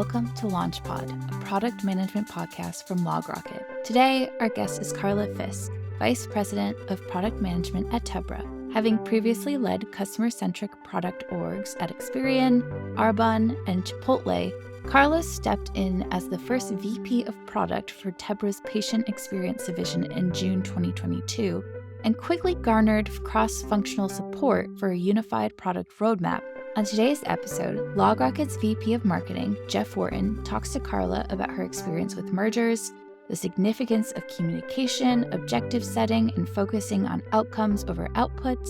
Welcome to LaunchPod, a product management podcast from LogRocket. Today, our guest is Karla Fiske, Vice President of Product Management at Tebra. Having previously led customer-centric product orgs at Experian, Arbonne, and Chipotle, Karla stepped in as the first VP of Product for Tebra's Patient Experience Division in June 2022, and quickly garnered cross-functional support for a unified product roadmap. On today's episode, LogRocket's VP of Marketing, Jeff Wharton, talks to Karla about her experience with mergers, the significance of communication, objective setting, and focusing on outcomes over outputs,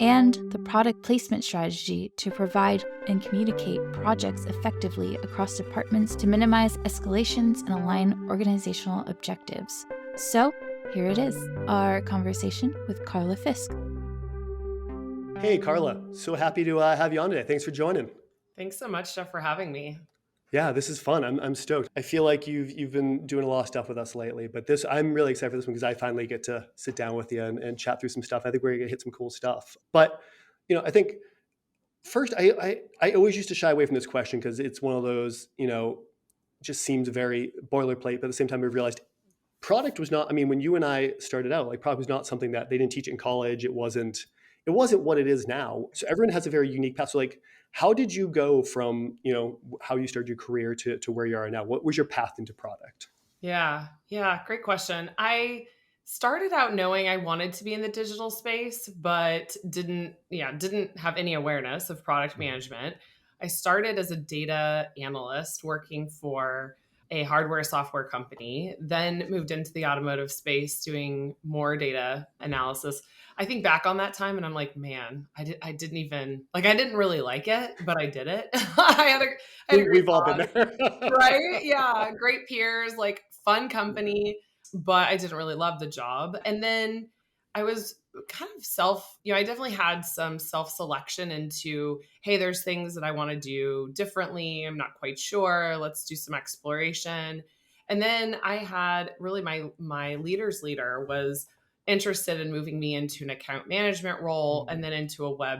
and the product placement strategy to provide and communicate projects effectively across departments to minimize escalations and align organizational objectives. So, here it is, our conversation with Karla Fiske. Hey, Karla. So happy to have you on today. Thanks for joining. Thanks so much, Jeff, for having me. Yeah, this is fun. I'm stoked. I feel like you've been doing a lot of stuff with us lately, but I'm really excited for this one because I finally get to sit down with you and chat through some stuff. I think we're gonna hit some cool stuff. But I think first, I always used to shy away from this question because it's one of those, just seems very boilerplate. But at the same time, we've realized product was not. I mean, when you and I started out, like product was not something that they didn't teach in college. It wasn't what it is now. So everyone has a very unique path. So like, how did you go from, how you started your career to where you are now? What was your path into product? Yeah, great question. I started out knowing I wanted to be in the digital space, but didn't have any awareness of product management. I started as a data analyst working for a hardware software company, then moved into the automotive space doing more data analysis. I think back on that time and I'm like, man, I didn't really like it, but I did it. We've all been there. Right? Yeah. Great peers, like fun company, but I didn't really love the job. And then I was kind of I definitely had some self-selection into, hey, there's things that I want to do differently. I'm not quite sure. Let's do some exploration. And then I had really my leader's leader was interested in moving me into an account management role and then into a web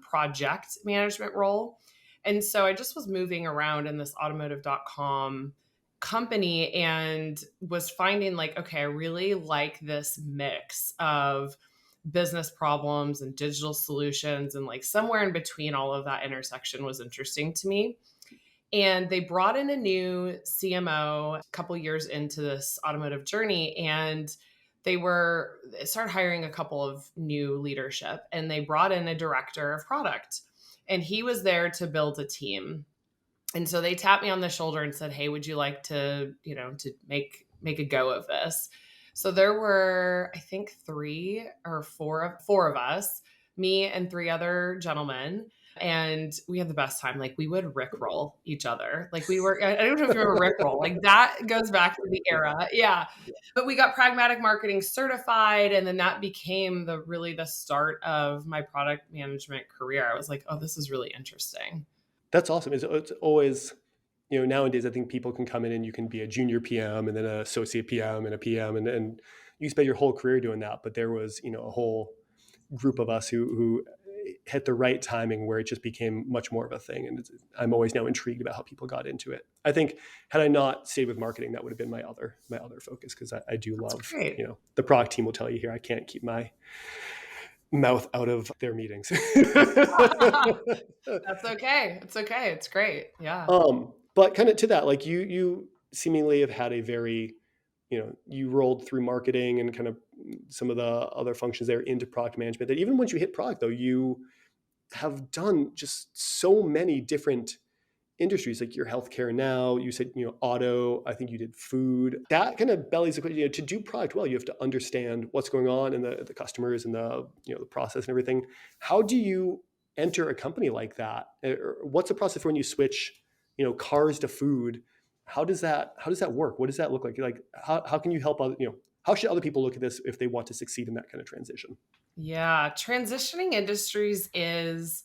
project management role. And so I just was moving around in this automotive.com company and was finding like, okay, I really like this mix of business problems and digital solutions, and like somewhere in between all of that intersection was interesting to me. And they brought in a new CMO a couple years into this automotive journey, and they started hiring a couple of new leadership, and they brought in a director of product, and he was there to build a team. And so they tapped me on the shoulder and said, hey, would you like to make a go of this? So there were, I think, four of us, me and three other gentlemen. And we had the best time. Like we would Rickroll each other. Like I don't know if you remember Rickroll. Like that goes back to the era. Yeah. But we got pragmatic marketing certified. And then that became the start of my product management career. I was like, oh, this is really interesting. That's awesome. It's always, nowadays I think people can come in and you can be a junior PM and then an associate PM and a PM and you spend your whole career doing that. But there was, a whole group of us who hit the right timing where it just became much more of a thing. And I'm always now intrigued about how people got into it. I think had I not stayed with marketing, that would have been my other focus because I do love, the product team will tell you here, I can't keep my mouth out of their meetings. That's okay. It's okay. It's great. Yeah. But kind of to that, like you seemingly have had a very, you rolled through marketing and kind of some of the other functions there into product management, that even once you hit product though, you have done just so many different industries, like your healthcare now, you said, auto, I think you did food. That kind of bellies the question, to do product well, you have to understand what's going on in the customers and the process and everything. How do you enter a company like that? Or what's the process for when you switch, cars to food? How does that work? What does that look like? Like, how can you help other, how should other people look at this if they want to succeed in that kind of transition? Yeah. Transitioning industries is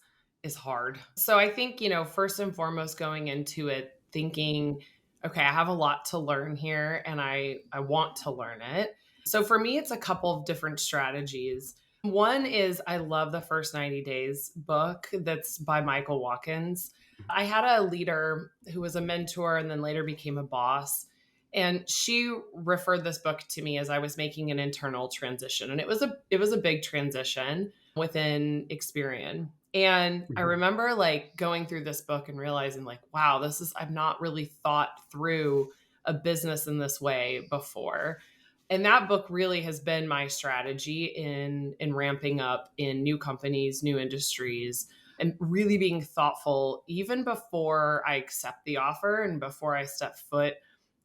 hard. So I think, first and foremost, going into it thinking, okay, I have a lot to learn here and I want to learn it. So for me, it's a couple of different strategies. One is I love the First 90 Days book that's by Michael Watkins. I had a leader who was a mentor and then later became a boss. And she referred this book to me as I was making an internal transition. And it was a big transition within Experian. And I Mhm. remember like going through this book and realizing like, wow, I've not really thought through a business in this way before. And that book really has been my strategy in ramping up in new companies, new industries, and really being thoughtful even before I accept the offer and before I step foot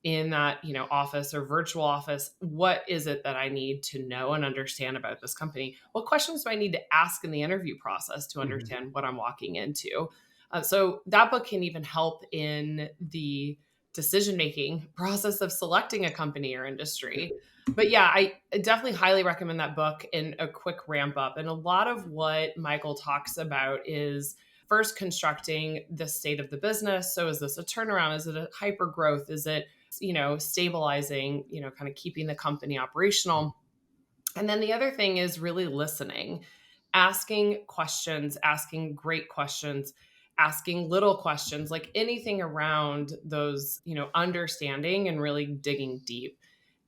in that, office or virtual office. What is it that I need to know and understand about this company? What questions do I need to ask in the interview process to Mhm. understand what I'm walking into? So that book can even help in the decision making process of selecting a company or industry. But yeah, I definitely highly recommend that book in a quick ramp up. And a lot of what Michael talks about is first constructing the state of the business. So is this a turnaround? Is it a hyper growth? Is it, stabilizing, kind of keeping the company operational? And then the other thing is really listening, asking questions, asking great questions, asking little questions, like anything around those, understanding and really digging deep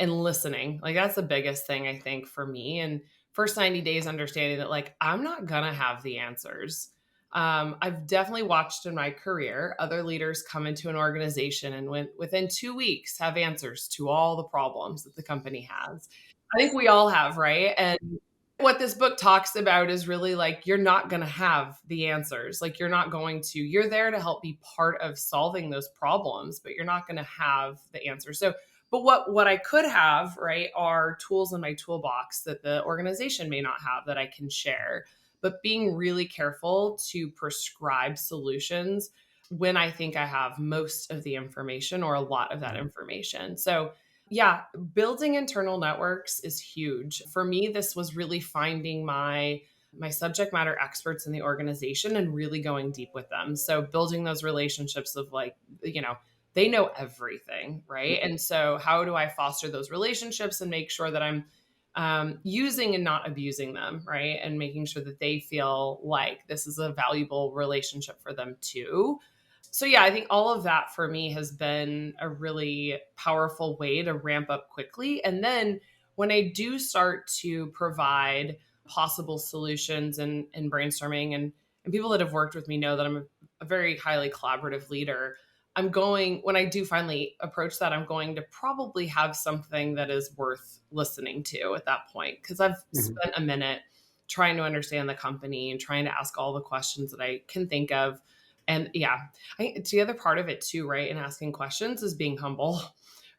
and listening. Like that's the biggest thing I think for me. And first 90 days, understanding that like I'm not going to have the answers. I've definitely watched in my career other leaders come into an organization and within 2 weeks have answers to all the problems that the company has. I think we all have, right? And what this book talks about is really like you're not going to have the answers. Like you're there to help be part of solving those problems, but you're not going to have the answers. So, but what I could have, right, are tools in my toolbox that the organization may not have that I can share. But being really careful to prescribe solutions when I think I have most of the information or a lot of that Mhm. information. So, yeah, building internal networks is huge. For me, this was really finding my subject matter experts in the organization and really going deep with them. So building those relationships of like, they know everything, right? Mhm. And so how do I foster those relationships and make sure that I'm using and not abusing them, right? And making sure that they feel like this is a valuable relationship for them too. So yeah, I think all of that for me has been a really powerful way to ramp up quickly. And then when I do start to provide possible solutions and brainstorming and people that have worked with me know that I'm a very highly collaborative leader. When I do finally approach that, I'm going to probably have something that is worth listening to at that point. Cause I've Mhm. spent a minute trying to understand the company and trying to ask all the questions that I can think of. And yeah, I think it's the other part of it too, right? In asking questions is being humble,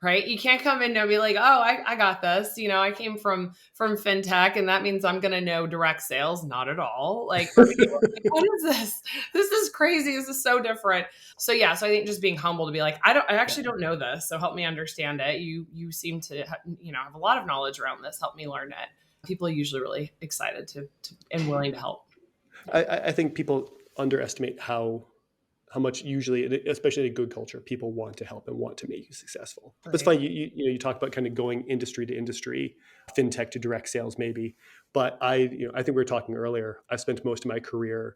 right? You can't come in and be like, oh, I got this. I came from fintech and that means I'm going to know direct sales. Not at all. Like, what is this? This is crazy. This is so different. So yeah, so I think just being humble to be like, I Yeah. actually don't know this. So help me understand it. You seem to, have a lot of knowledge around this. Help me learn it. People are usually really excited to and willing to help. I think people underestimate how much usually, especially in a good culture, people want to help and want to make you successful. But it's Right. funny, you talk about kind of going industry to industry, fintech to direct sales, maybe. But I think we were talking earlier. I spent most of my career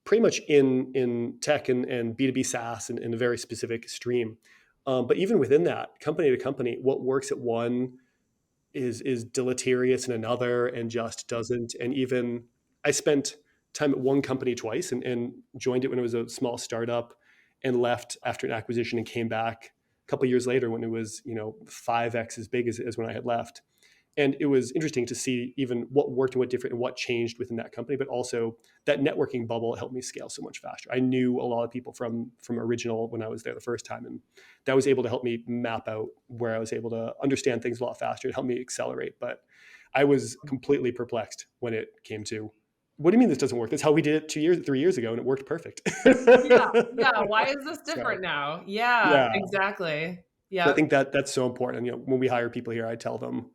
pretty much in tech and B2B SaaS and in a very specific stream. But even within that, company to company, what works at one is deleterious in another and just doesn't. And even I spent time at one company twice and joined it when it was a small startup and left after an acquisition and came back a couple of years later when it was 5x as big as when I had left. And it was interesting to see even what worked and what different and what changed within that company, but also that networking bubble helped me scale so much faster. I knew a lot of people from original when I was there the first time, and that was able to help me map out where I was able to understand things a lot faster. It helped me accelerate. But I was completely perplexed when it came to, what do you mean this doesn't work? That's how we did it 2 years, 3 years ago, and it worked perfect. Yeah, yeah. Why is this So different now? Yeah, yeah, exactly. so I Yep. think that that's so important. And when we hire people here, I tell them,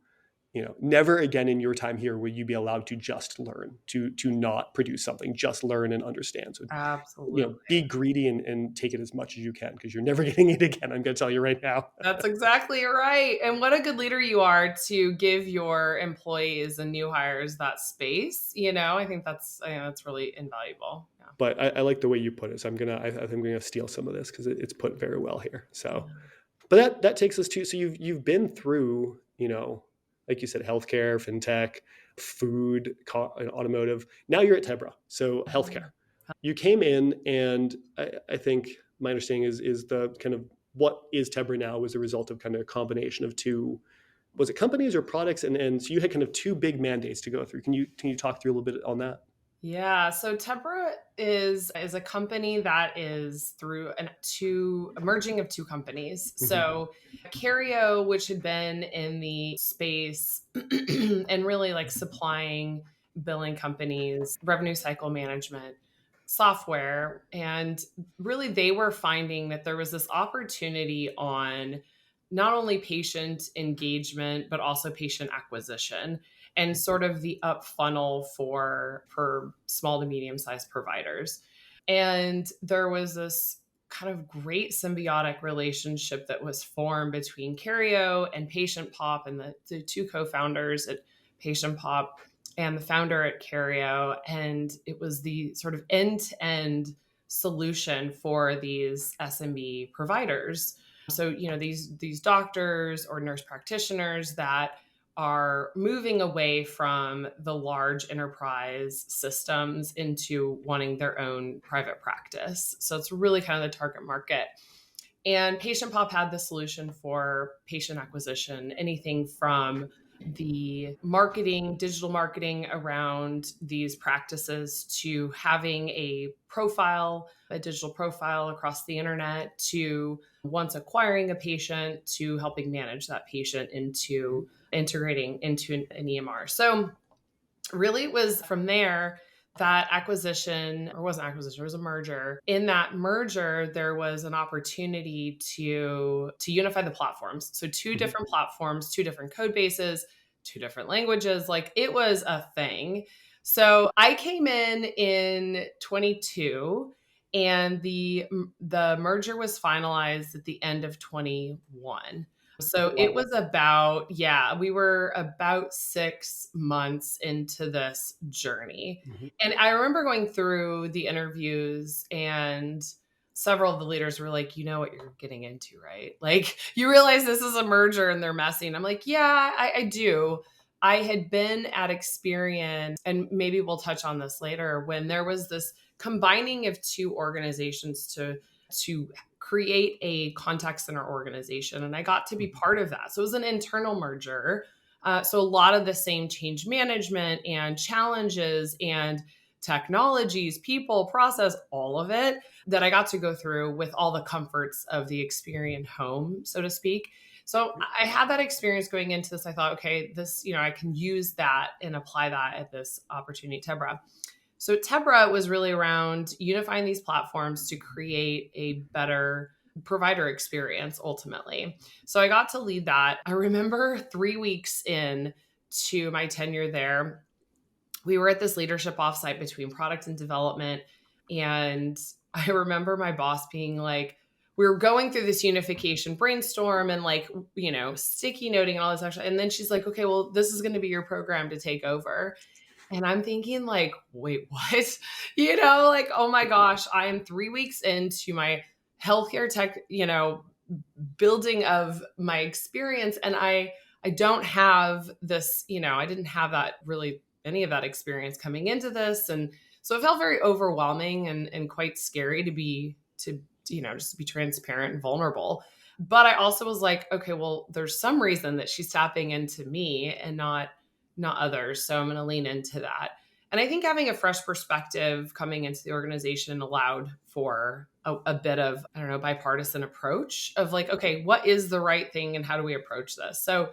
never again in your time here will you be allowed to just learn, to not produce something, just learn and understand. So, Absolutely. be greedy and take it as much as you can, because you're never getting it again. I'm going to tell you right now. That's exactly right. And what a good leader you are to give your employees and new hires that space. I think that's really invaluable. Yeah. But I like the way you put it. So I think I'm gonna steal some of this because it's put very well here. So, but that takes us to, so you've been through, like you said, healthcare, fintech, food, and automotive. Now you're at Tebra, so healthcare. You came in, and I think my understanding is the kind of what is Tebra now was a result of kind of a combination of two, was it companies or products? And so you had kind of two big mandates to go through. Can you talk through a little bit on that? Yeah, so Tebra is a company that is through a merging of two companies. Mhm. So Cario, which had been in the space and really like supplying billing companies, revenue cycle management software, and really they were finding that there was this opportunity on not only patient engagement but also patient acquisition and sort of the up funnel for small to medium sized providers. And there was this kind of great symbiotic relationship that was formed between Cario and Patient Pop, and the two co-founders at Patient Pop and the founder at Cario. And it was the sort of end-to-end solution for these SMB providers. So, these doctors or nurse practitioners that are moving away from the large enterprise systems into wanting their own private practice. So it's really kind of the target market. And Patient Pop had the solution for patient acquisition, anything from the digital marketing around these practices, to having a digital profile across the internet, to once acquiring a patient, to helping manage that patient into integrating into an EMR. So really it was from there that acquisition, or wasn't acquisition, it was a merger. In that merger, there was an opportunity to unify the platforms. So two different platforms, two different code bases, two different languages. Like, it was a thing. So I came in 22, and the merger was finalized at the end of 21. So it was we were about 6 months into this journey. And I remember going through the interviews, and several of the leaders were like, you know what you're getting into, right? Like, you realize this is a merger and they're messy. And I'm like, yeah, I do. I had been at Experian, and maybe we'll touch on this later, when there was this combining of two organizations to create a contact center organization. And I got to be part of that. So it was an internal merger. So a lot of the same change management and challenges and technologies, people, process, all of it that I got to go through with all the comforts of the Experian home, so to speak. So I had that experience going into this. I thought, okay, this, I can use that and apply that at this opportunity at Tebra. So Tebra was really around unifying these platforms to create a better provider experience ultimately. So I got to lead that. I remember 3 weeks in to my tenure there, we were at this leadership offsite between product and development. And I remember my boss being like, we were going through this unification brainstorm and sticky noting and all this actually. And then she's like, okay, well, this is going to be your program to take over. And I'm thinking like, wait, what? Oh my gosh, I am 3 weeks into my healthcare tech, building of my experience. And I don't have this, I didn't have that really any of that experience coming into this. And so it felt very overwhelming and quite scary to just be transparent and vulnerable. But I also was like, okay, well, there's some reason that she's tapping into me and not others. So I'm going to lean into that. And I think having a fresh perspective coming into the organization allowed for a bit of, bipartisan approach of like, okay, what is the right thing and how do we approach this? So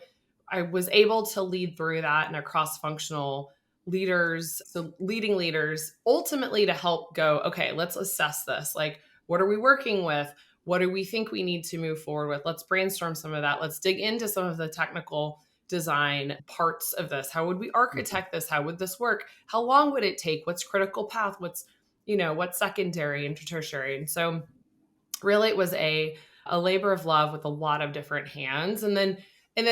I was able to lead through that and a cross-functional leaders, so leading leaders, ultimately to help go, okay, let's assess this. Like, what are we working with? What do we think we need to move forward with? Let's brainstorm some of that. Let's dig into some of the technical design parts of this? How would we architect this? How would this work? How long would it take? What's critical path? What's secondary and tertiary? And so really it was a labor of love with a lot of different hands. And then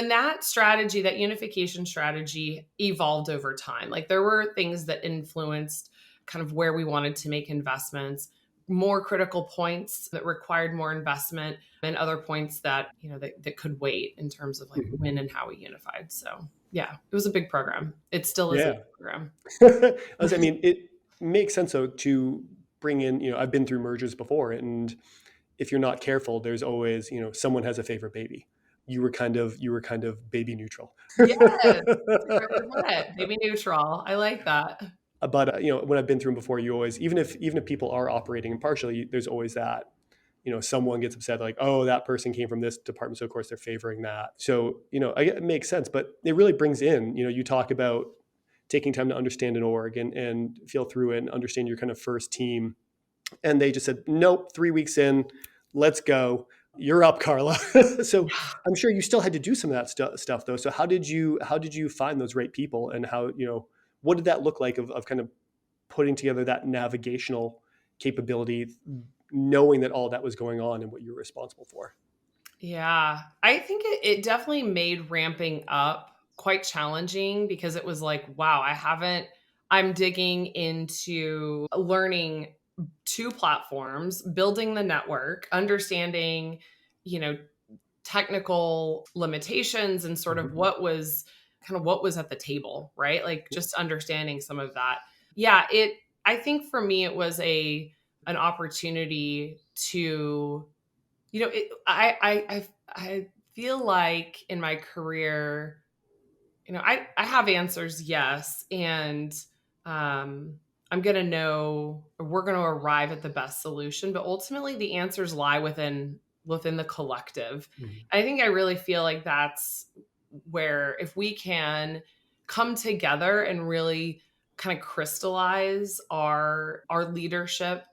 that strategy, that unification strategy, evolved over time. Like there were things that influenced kind of where we wanted to make investments, more critical points that required more investment, and other points that, that could wait in terms of like when and how we unified. So yeah, it was a big program. It still is a Yeah. big program. I mean, it makes sense though to bring in, I've been through mergers before, and if you're not careful, there's always, someone has a favorite baby. You were kind of baby neutral. Yes, that's a great way to put it. Baby neutral. I like that. But when I've been through them before, you always, even if people are operating impartially, there's always that, someone gets upset like, oh, that person came from this department, so of course they're favoring that. So it makes sense, but it really brings in, you talk about taking time to understand an org and feel through it and understand your kind of first team. And they just said, nope, 3 weeks in, let's go. You're up, Karla. So I'm sure you still had to do some of that stuff though. So how did you find those right people, and how, what did that look like of kind of putting together that navigational capability, knowing that all that was going on and what you were responsible for? Yeah, I think it definitely made ramping up quite challenging, because it was like, wow, I'm digging into learning two platforms, building the network, understanding, you know, technical limitations and sort of what was at the table, right? Like just understanding some of that. Yeah, I think for me it was an opportunity to, I feel like in my career, I have answers, yes, and I'm gonna know, we're gonna arrive at the best solution, but ultimately the answers lie within the collective. Mhm. I think I really feel like that's where, if we can come together and really kind of crystallize our leadership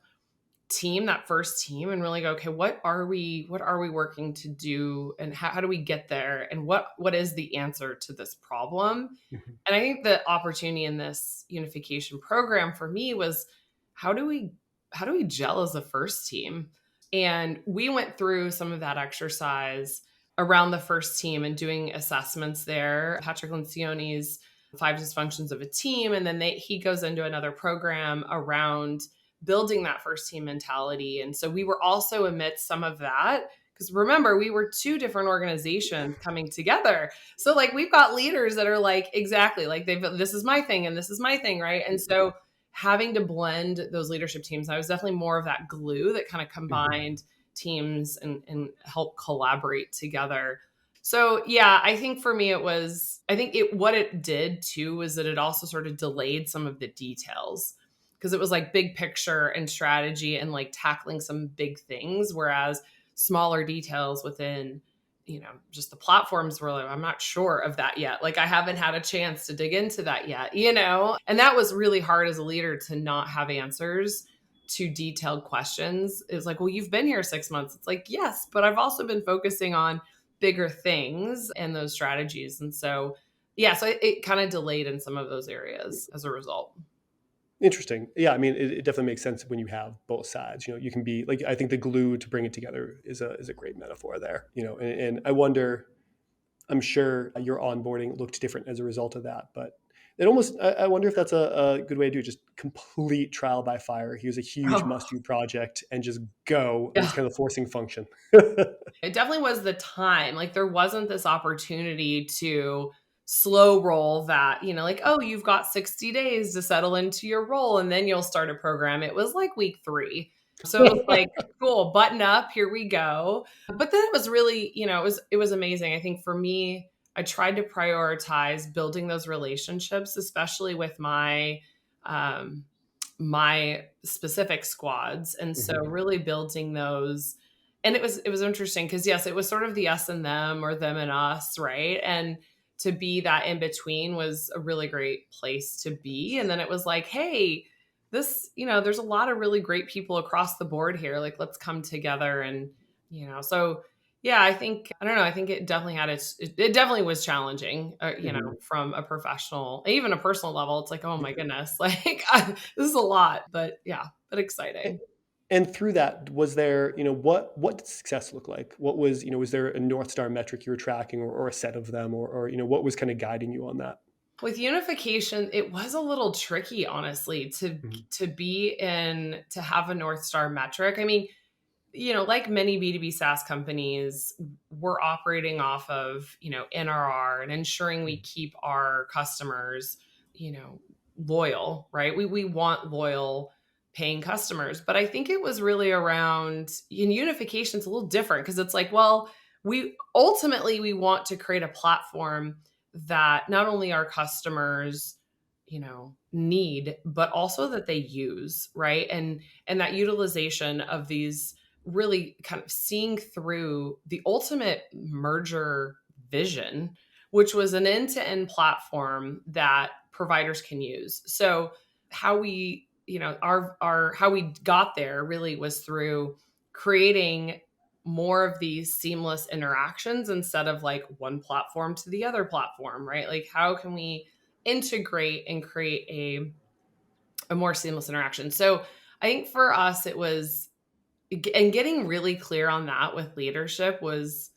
team, that first team, and really go, okay, what are we working to do, and how do we get there, and what is the answer to this problem? Mhm. And I think the opportunity in this unification program for me was, how do we gel as a first team? And we went through some of that exercise around the first team and doing assessments there. Patrick Lencioni's 5 Dysfunctions of a Team, and then he goes into another program around building that first team mentality. And so we were also amidst some of that, because remember, we were 2 different organizations coming together. So like we've got leaders that are like, exactly, like this is my thing and this is my thing, right? And so having to blend those leadership teams, I was definitely more of that glue that kind of combined teams and help collaborate together. So yeah, I think for me what it did too was that it also sort of delayed some of the details, because it was like big picture and strategy and like tackling some big things, whereas smaller details within, just the platforms were like, I'm not sure of that yet. Like I haven't had a chance to dig into that yet, and that was really hard as a leader, to not have answers to detailed questions. It's like, well, you've been here 6 months. It's like, yes, but I've also been focusing on bigger things and those strategies. And so, yeah, so it kind of delayed in some of those areas as a result. Interesting. Yeah, I mean, it definitely makes sense when you have both sides. You can be like, I think the glue to bring it together is a great metaphor there. And I wonder, I'm sure your onboarding looked different as a result of that, but I wonder if that's a good way to do it. Just complete trial by fire. Here's a huge Oh, must-do project, and just go. And it's yeah. kind of forcing function. It definitely was the time. Like there wasn't this opportunity to slow roll that, like, oh, you've got 60 days to settle into your role and then you'll start a program. It was like week 3. So it was like, cool, button up, here we go. But then it was really, it was amazing. I think for me, I tried to prioritize building those relationships, especially with my specific squads. And so Mhm. really building those. And it was interesting, because yes, it was sort of the us and them, or them and us, right? And to be that in between was a really great place to be. And then it was like, hey, there's a lot of really great people across the board here. Like, let's come together. And, so Yeah, I don't know. I think it definitely it definitely was challenging, Mhm. from a professional, even a personal level. It's like, oh my goodness, like this is a lot, but yeah, but A- exciting. And through that, was there, what did success look like? What was, was there a North Star metric you were tracking, or a set of them, or what was kind of guiding you on that? With unification, it was a little tricky, honestly, Mhm. to have a North Star metric. I mean, like many B2B SaaS companies, we're operating off of, NRR and ensuring we keep our customers, you know, loyal, right? We want loyal paying customers. But I think it was really around in unification, it's a little different because it's like, well, we want to create a platform that not only our customers, need, but also that they use, right? And that utilization of these really kind of seeing through the ultimate merger vision, which was an end-to-end platform that providers can use. So how we, our how we got there really was through creating more of these seamless interactions instead of like one platform to the other platform, right? Like how can we integrate and create a more seamless interaction? So I think for us it was and getting really clear on that with leadership it was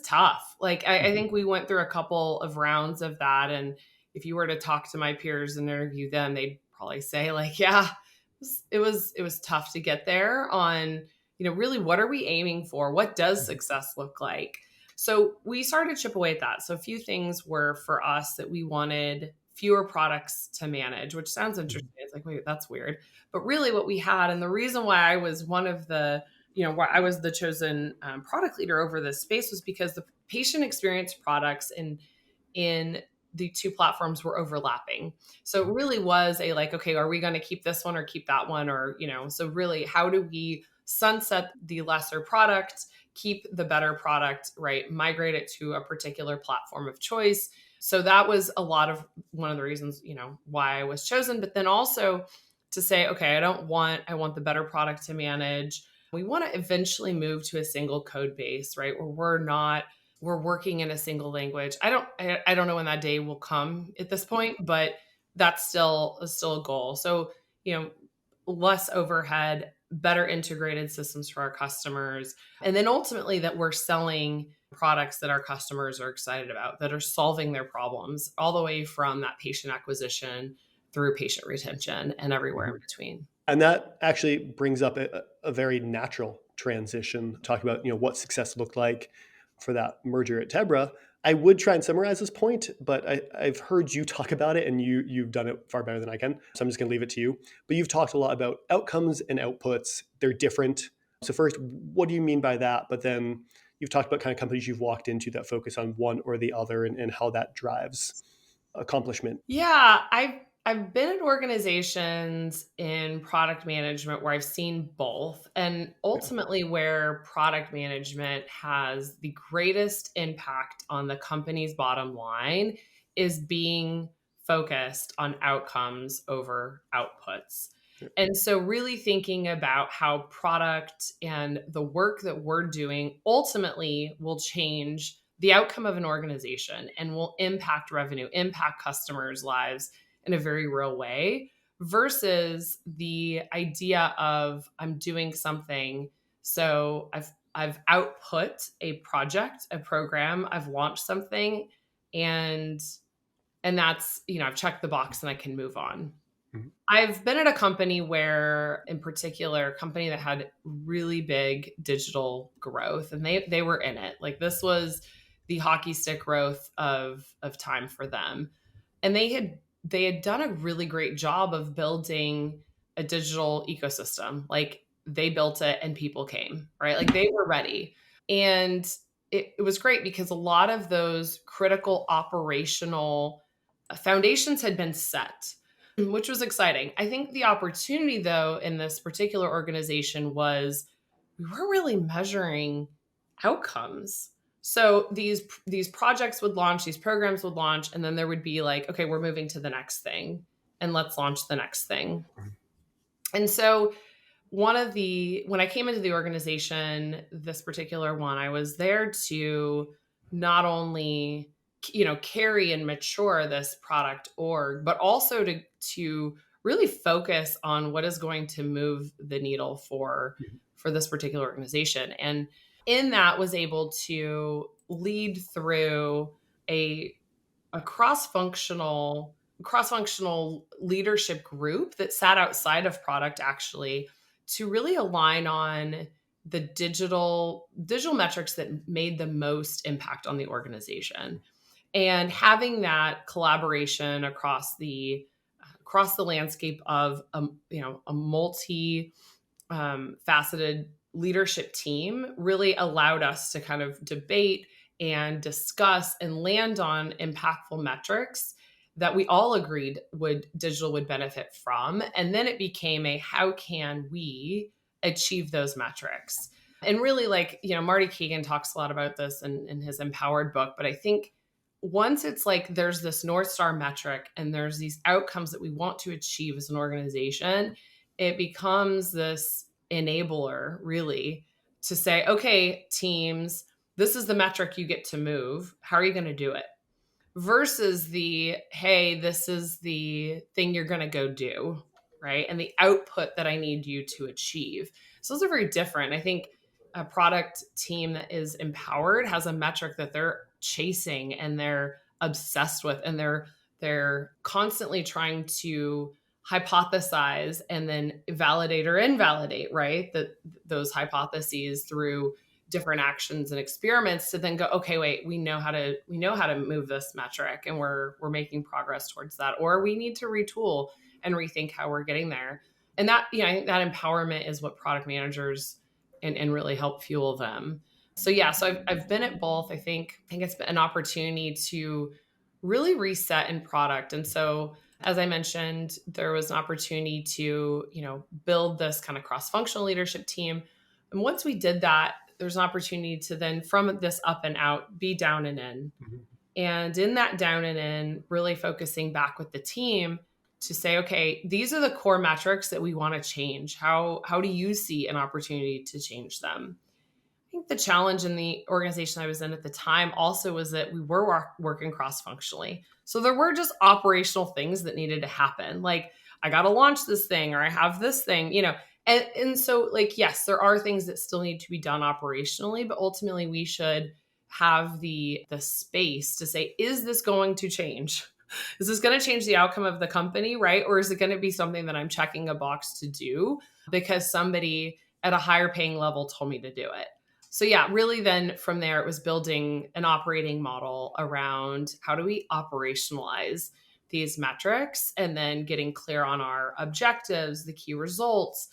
tough. Like I Mhm. think we went through a couple of rounds of that, and if you were to talk to my peers and interview them, they'd probably say like, yeah, it was tough to get there on, really what are we aiming for, what does Mhm. success look like. So we started to chip away at that. So a few things were for us that we wanted fewer products to manage, which sounds Mhm. interesting. It's like, wait, that's weird. But really, what we had, and the reason why I was one of the, why I was the chosen product leader over this space was because the patient experience products in the two platforms were overlapping. So it really was a like, okay, are we going to keep this one or keep that one? Or, so really, how do we sunset the lesser product, keep the better product, right? Migrate it to a particular platform of choice. So that was a lot of one of the reasons, why I was chosen. But then also to say, okay, I want the better product to manage. We want to eventually move to a single code base, right? Where we're working in a single language. I don't know when that day will come at this point, but that's still a goal. So, you know, less overhead, better integrated systems for our customers, and then ultimately that we're selling products that our customers are excited about, that are solving their problems, all the way from that patient acquisition through patient retention and everywhere in Mhm. between. And that actually brings up a very natural transition, talking about, what success looked like for that merger at Tebra. I would try and summarize this point, but I've heard you talk about it, and you've done it far better than I can. So I'm just going to leave it to you. But you've talked a lot about outcomes and outputs. They're different. So first, what do you mean by that? But then you've talked about kind of companies you've walked into that focus on one or the other, and how that drives accomplishment. Yeah, I've been in organizations in product management where I've seen both, and Yeah. ultimately where product management has the greatest impact on the company's bottom line is being focused on outcomes over outputs. Yeah. And so really thinking about how product and the work that we're doing ultimately will change the outcome of an organization and will impact revenue, impact customers' lives in a very real way, versus the idea of I'm doing something. So I've output a project, a program, I've launched something, and that's, I've checked the box and I can move on. Mhm. I've been at a company where, in particular, a company that had really big digital growth, and they were in it. Like this was the hockey stick growth of time for them, and they had done a really great job of building a digital ecosystem. Like they built it, and people came, right? Like they were ready, and it was great because a lot of those critical operational foundations had been set, which was exciting. I think the opportunity, though, in this particular organization was we weren't really measuring outcomes. So these projects would launch, these programs would launch, and then there would be like, okay, we're moving to the next thing, and let's launch the next thing. And so when I came into the organization, this particular one, I was there to not only, carry and mature this product org, but also to really focus on what is going to move the needle for this particular organization. And in that was able to lead through a a cross-functional leadership group that sat outside of product, actually, to really align on the digital metrics that made the most impact on the organization, and having that collaboration across the landscape of a multi faceted leadership team really allowed us to kind of debate and discuss and land on impactful metrics that we all agreed digital would benefit from. And then it became a, how can we achieve those metrics? And really, like, Marty Kagan talks a lot about this in his Empowered book, but I think once it's like there's this North Star metric and there's these outcomes that we want to achieve as an organization, it becomes this enabler, really, to say, okay, teams, this is the metric you get to move. How are you going to do it? Versus the, hey, this is the thing you're going to go do, right? And the output that I need you to achieve. So those are very different. I think a product team that is empowered has a metric that they're chasing and they're obsessed with, and they're constantly trying to hypothesize and then validate or invalidate, right? Those hypotheses through different actions and experiments to then go, okay, wait, we know how to move this metric, and we're making progress towards that, or we need to retool and rethink how we're getting there. And that, I think that empowerment is what product managers and really help fuel them. So yeah, so I've been at both. I think it's been an opportunity to really reset in product. And so, as I mentioned, there was an opportunity to, build this kind of cross-functional leadership team. And once we did that, there's an opportunity to then, from this up and out, be down and in. Mm-hmm. And in that down and in, really focusing back with the team to say, okay, these are the core metrics that we want to change. How do you see an opportunity to change them? I think the challenge in the organization I was in at the time also was that we were working cross-functionally. So there were just operational things that needed to happen. Like, I got to launch this thing, or I have this thing, And so, like, yes, there are things that still need to be done operationally, but ultimately we should have the space to say, is this going to change? Is this going to change the outcome of the company, right? Or is it going to be something that I'm checking a box to do because somebody at a higher paying level told me to do it? So yeah, really then from there, it was building an operating model around how do we operationalize these metrics, and then getting clear on our objectives, the key results,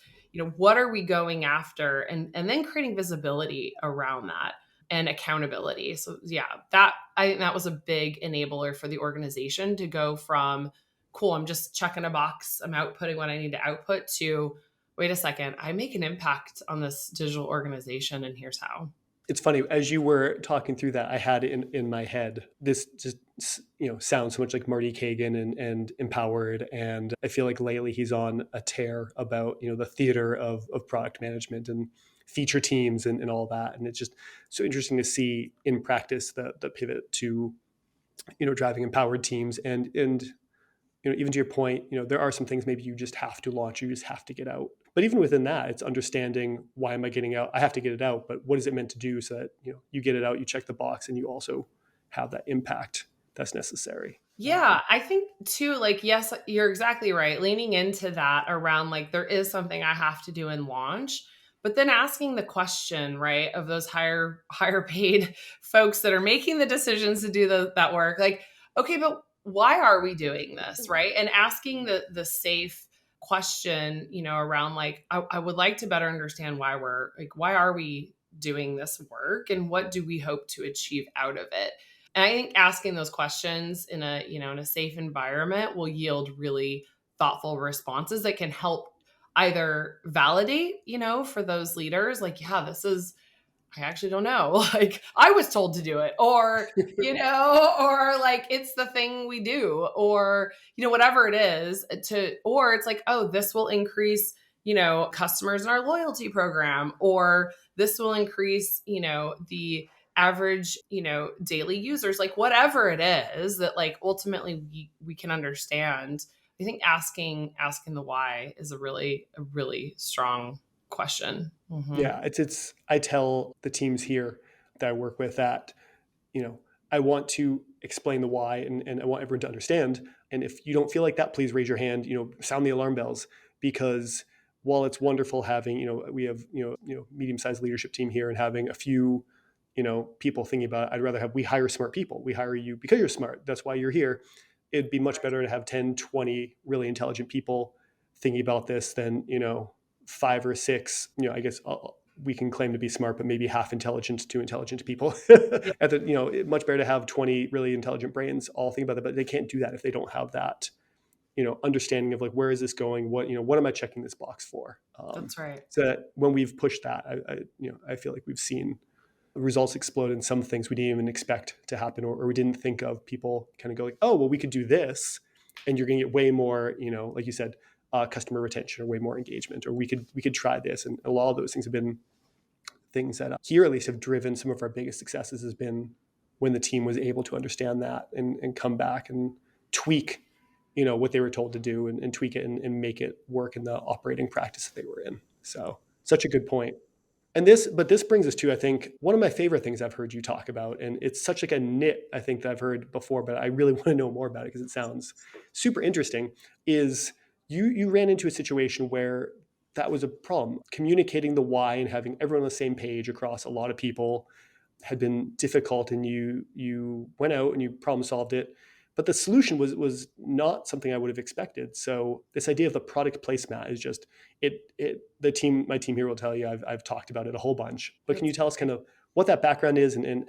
what are we going after, and then creating visibility around that and accountability. So yeah, I think that was a big enabler for the organization to go from, cool, I'm just checking a box, I'm outputting what I need to output, to, wait a second, I make an impact on this digital organization, and here's how. It's funny, as you were talking through that, I had in my head, this just, sounds so much like Marty Kagan and Empowered. And I feel like lately he's on a tear about, the theater of product management and feature teams and all that. And it's just so interesting to see in practice the pivot to, driving empowered teams. And even to your point, there are some things maybe you just have to launch, you just have to get out. But even within that, it's understanding, why am I getting out? I have to get it out, but what is it meant to do so that, you get it out, you check the box, and you also have that impact that's necessary. Yeah, I think too, like, yes, you're exactly right. Leaning into that around, like, there is something I have to do and launch, but then asking the question, right, of those higher paid folks that are making the decisions to do that work, like, okay, but why are we doing this, right? And asking the safe question, around, like, I would like to better understand why are we doing this work, and what do we hope to achieve out of it? And I think asking those questions in a safe environment will yield really thoughtful responses that can help either validate, for those leaders, like, yeah, I actually don't know. Like, I was told to do it, or, or like, it's the thing we do, or, whatever it is, or it's like, oh, this will increase, customers in our loyalty program, or this will increase, the average, daily users, like whatever it is that like ultimately we can understand. I think asking the why is a really strong question. Mm-hmm. Yeah, it's I tell the teams here that I work with that, you know, I want to explain the why, and I want everyone to understand. And if you don't feel like that, please raise your hand, sound the alarm bells, because while it's wonderful having, we have, medium-sized leadership team here and having a few, people thinking about it, I'd rather we hire smart people. We hire you because you're smart. That's why you're here. It'd be much better to have 10, 20 really intelligent people thinking about this than, five or six, I guess we can claim to be smart, but maybe half intelligent to intelligent people. Yeah, Much better to have 20 really intelligent brains all think about it, but they can't do that if they don't have that, understanding of like, where is this going? What am I checking this box for? that's right. So that when we've pushed that, I feel like we've seen results explode in some things we didn't even expect to happen, or we didn't think of. People kind of go like, oh, well, we could do this, and you're going to get way more, like you said, customer retention or way more engagement, or we could try this. And a lot of those things have been things that here at least have driven some of our biggest successes, has been when the team was able to understand that and come back and tweak, what they were told to do, and tweak it and make it work in the operating practice that they were in. So such a good point. But this brings us to, I think, one of my favorite things I've heard you talk about, and it's such like a nit, I think, that I've heard before, but I really want to know more about it because it sounds super interesting, is you ran into a situation where that was a problem. Communicating the why and having everyone on the same page across a lot of people had been difficult, and you went out and you problem solved it. But the solution was not something I would have expected. So this idea of the product placemat is just my team here will tell you, I've talked about it a whole bunch. But can you tell us kind of what that background is, and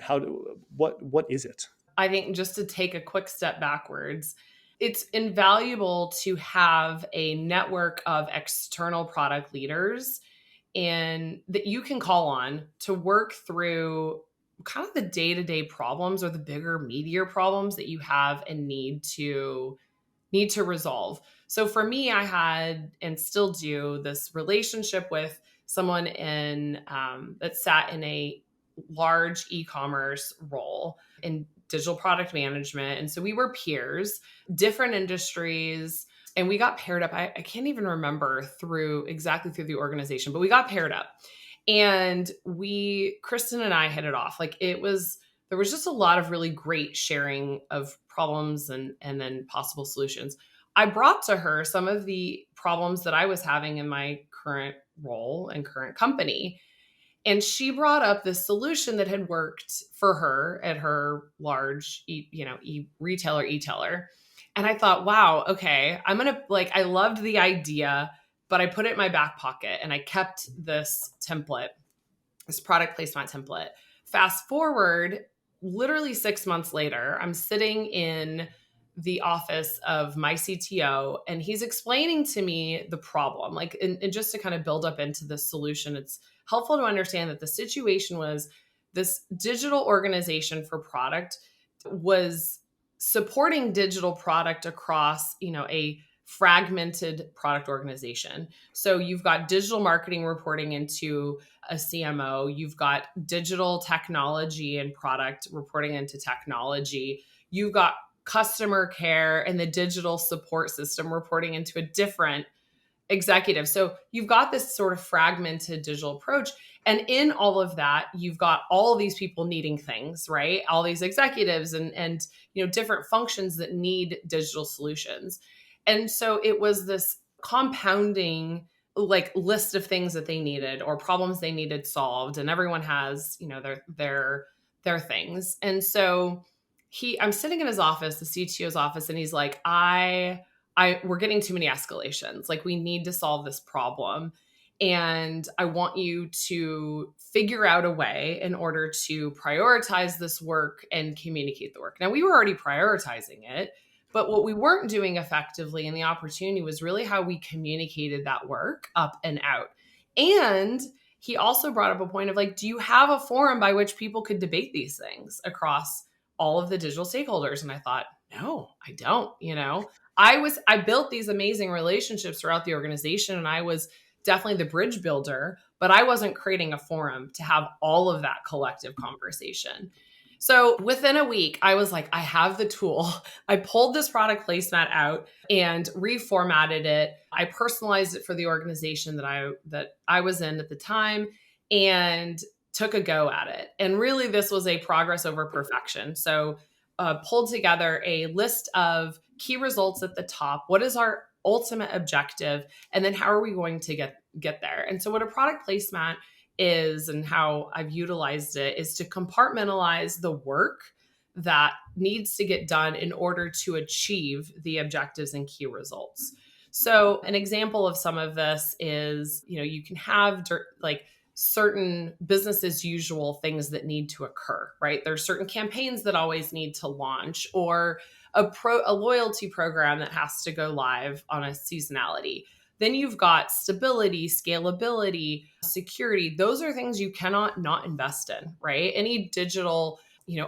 what is it? I think just to take a quick step backwards, it's invaluable to have a network of external product leaders and that you can call on to work through kind of the day-to-day problems or the bigger, meatier problems that you have and need to resolve. So for me, I had and still do this relationship with someone that sat in a large e-commerce role in digital product management. And so we were peers, different industries, and we got paired up. I can't even remember exactly through the organization, but we got paired up. And Kristen and I hit it off. Like there was just a lot of really great sharing of problems and then possible solutions. I brought to her some of the problems that I was having in my current role and current company. And she brought up this solution that had worked for her at her large, retailer. And I thought, wow, okay, I loved the idea, but I put it in my back pocket and I kept this product placemat template. Fast forward, literally 6 months later, I'm sitting in the office of my CTO, and he's explaining to me the problem. Like, and just to kind of build up into the solution, it's helpful to understand that the situation was this digital organization for product was supporting digital product across, a fragmented product organization. So you've got digital marketing reporting into a CMO, you've got digital technology and product reporting into technology, you've got customer care and the digital support system reporting into a different executive. So you've got this sort of fragmented digital approach. And in all of that, you've got all of these people needing things, right? All these executives and different functions that need digital solutions. And so it was this compounding like list of things that they needed or problems they needed solved. And everyone has, their things. And so I'm sitting in his office, the CTO's office, and he's like, we're getting too many escalations. Like, we need to solve this problem. And I want you to figure out a way in order to prioritize this work and communicate the work. Now, we were already prioritizing it, but what we weren't doing effectively, and the opportunity was really how we communicated that work up and out. And he also brought up a point of like, do you have a forum by which people could debate these things across all of the digital stakeholders? And I thought, no, I don't. I built these amazing relationships throughout the organization, and I was definitely the bridge builder, but I wasn't creating a forum to have all of that collective conversation. So within a week, I was like, I have the tool. I pulled this product placemat out and reformatted it. I personalized it for the organization that I was in at the time and took a go at it. And really, this was a progress over perfection. So pulled together a list of key results at the top. What is our ultimate objective? And then how are we going to get there? And so what a product placemat is and how I've utilized it is to compartmentalize the work that needs to get done in order to achieve the objectives and key results. So an example of some of this is, you can have like certain business as usual things that need to occur, right? There's certain campaigns that always need to launch, or a loyalty program that has to go live on a seasonality. Then you've got stability, scalability, security. Those are things you cannot not invest in, right? Any digital,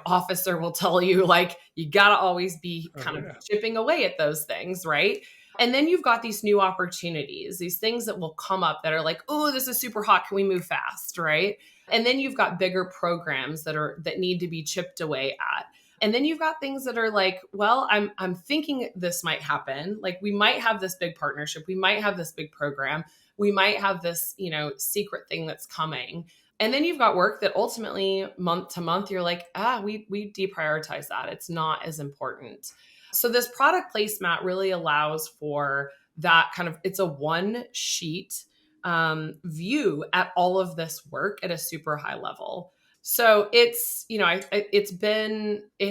officer will tell you, like, you got to always be kind of chipping away at those things, right? And then you've got these new opportunities, these things that will come up that are like, oh, this is super hot. Can we move fast, right? And then you've got bigger programs that need to be chipped away at. And then you've got things that are like, well, I'm thinking this might happen. Like, we might have this big partnership. We might have this big program. We might have this, secret thing that's coming. And then you've got work that ultimately month to month, you're like, we deprioritize that. It's not as important. So this product placemat really allows for that kind of, it's a one sheet view at all of this work at a super high level. So it's, it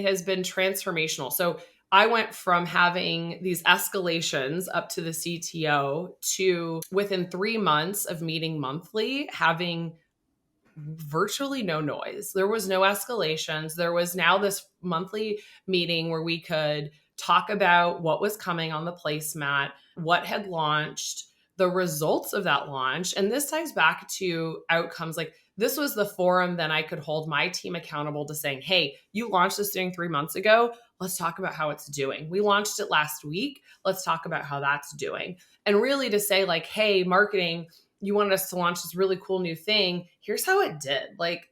has been transformational. So I went from having these escalations up to the CTO to within 3 months of meeting monthly, having virtually no noise. There was no escalations. There was now this monthly meeting where we could talk about what was coming on the placemat, what had launched, the results of that launch. And this ties back to outcomes. Like, this was the forum that I could hold my team accountable to saying, hey, you launched this thing 3 months ago. Let's talk about how it's doing. We launched it last week. Let's talk about how that's doing. And really to say, like, hey, marketing, you wanted us to launch this really cool new thing. Here's how it did. Like,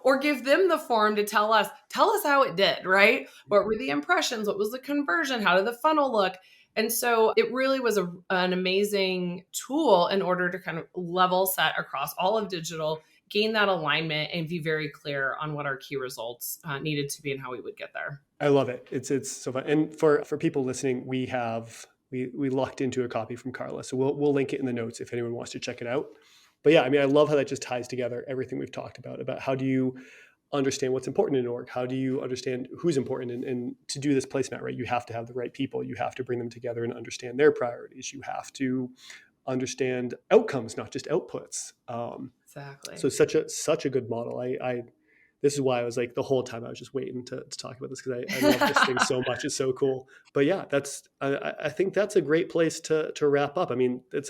or give them the forum to tell us how it did, right? What were the impressions? What was the conversion? How did the funnel look? And so it really was an amazing tool in order to kind of level set across all of digital, gain that alignment, and be very clear on what our key results needed to be and how we would get there. I love it. It's so fun. And for people listening, we locked into a copy from Karla. So we'll link it in the notes if anyone wants to check it out. But yeah, I mean, I love how that just ties together everything we've talked about how do you understand what's important in an org? How do you understand who's important? And to do this placemat, right, you have to have the right people. You have to bring them together and understand their priorities. You have to understand outcomes, not just outputs. Exactly. So such a good model. This is why I was like, the whole time I was just waiting to talk about this, because I love this thing so much. It's so cool. But yeah, I think that's a great place to wrap up. I mean, it's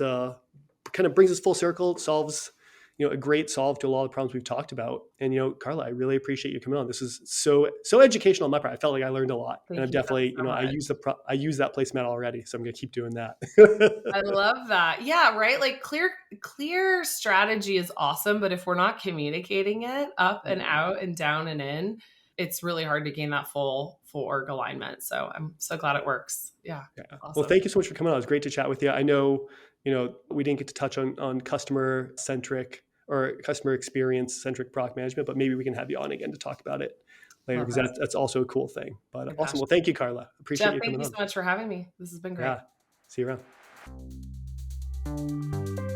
kind of brings us full circle, solves a great solve to a lot of the problems we've talked about. And, Karla, I really appreciate you coming on. This is so educational on my part. I felt like I learned a lot. Thank and I've you definitely, so much. I use that placemat already. So I'm going to keep doing that. I love that. Yeah, right. Like clear strategy is awesome. But if we're not communicating it up and out and down and in, it's really hard to gain that full org alignment. So I'm so glad it works. Yeah. Awesome. Well, thank you so much for coming on. It was great to chat with you. I know, we didn't get to touch on customer-centric or customer experience-centric product management, but maybe we can have you on again to talk about it later, because that's also a cool thing. But awesome. Well, thank you, Karla. Appreciate you coming on. Thank you so much for having me. This has been great. Yeah. See you around.